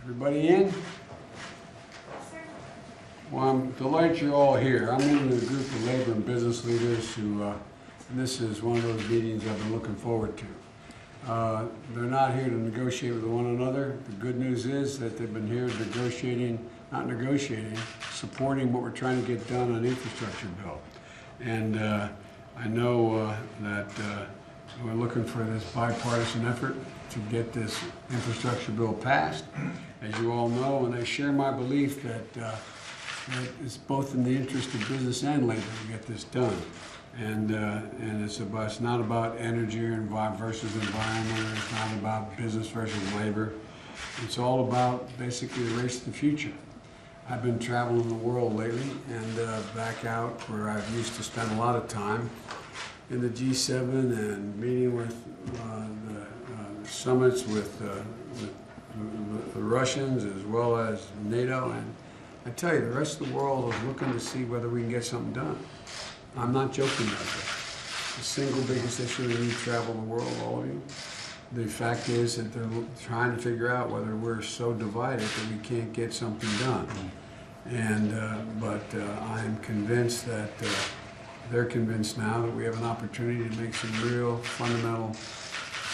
Everybody in? Well, I'm delighted you're all here. I'm in a group of labor and business leaders who, and this is one of those meetings I've been looking forward to. They're not here to negotiate with one another. The good news is that they've been here supporting what we're trying to get done on the infrastructure bill. And I know that we're looking for this bipartisan effort to get this infrastructure bill passed. As you all know, and I share my belief that it's both in the interest of business and labor to get this done. And it's not about energy versus environment, or it's not about business versus labor. It's all about basically the race to the future. I've been traveling the world lately and back out where I used to spend a lot of time in the G7 and meeting with the summits with the Russians as well as NATO. And I tell you, the rest of the world is looking to see whether we can get something done. I'm not joking about that. The single biggest issue when you travel the world, all of you, the fact is that they're trying to figure out whether we're so divided that we can't get something done. And but I'm convinced that they're convinced now that we have an opportunity to make some real fundamental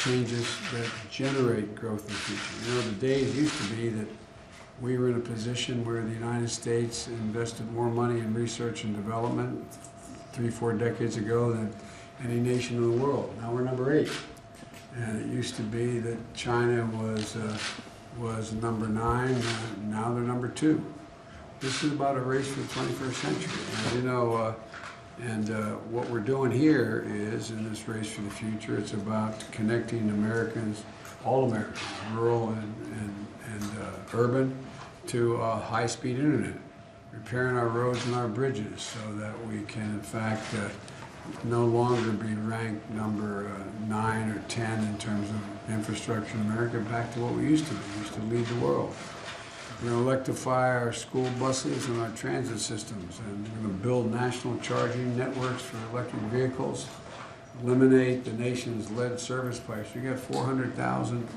changes that generate growth in the future. You know, the days used to be that we were in a position where the United States invested more money in research and development 3-4 decades ago than any nation in the world. Now we're number 8. And it used to be that China was number 9, now they're number 2. This is about a race for the 21st century. And, you know, what we're doing here is, in this race for the future, it's about connecting Americans, all Americans, rural and urban, to high-speed internet, repairing our roads and our bridges so that we can, in fact, no longer be ranked number 9 or 10 in terms of infrastructure in America, back to what we used to be. We used to lead the world. We're going to electrify our school buses and our transit systems, and we're going to build national charging networks for electric vehicles, eliminate the nation's lead service pipes. You got 400,000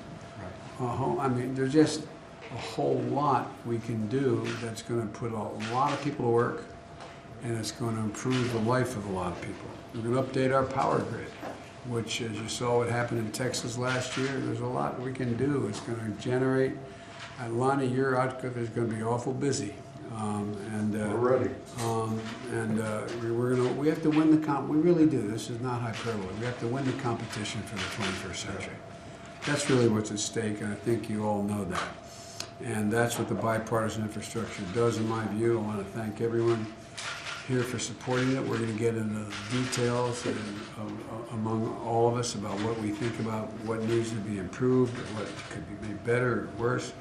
homes. I mean, there's just a whole lot we can do that's going to put a lot of people to work, and it's going to improve the life of a lot of people. We're going to update our power grid, which, as you saw what happened in Texas last year, there's a lot we can do. It's going to generate, Lonnie, your outlook is going to be awful busy. We're ready. We have to win the we really do. This is not hyperbole. We have to win the competition for the 21st century. That's really what's at stake, and I think you all know that. And that's what the bipartisan infrastructure does, in my view. I want to thank everyone here for supporting it. We're going to get into the details among all of us about what we think about what needs to be improved, or what could be made better or worse.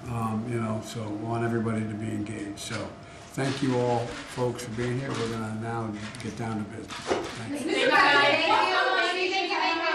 You know, so we want everybody to be engaged. So thank you all, folks, for being here. We're going to now get down to business. Thank you.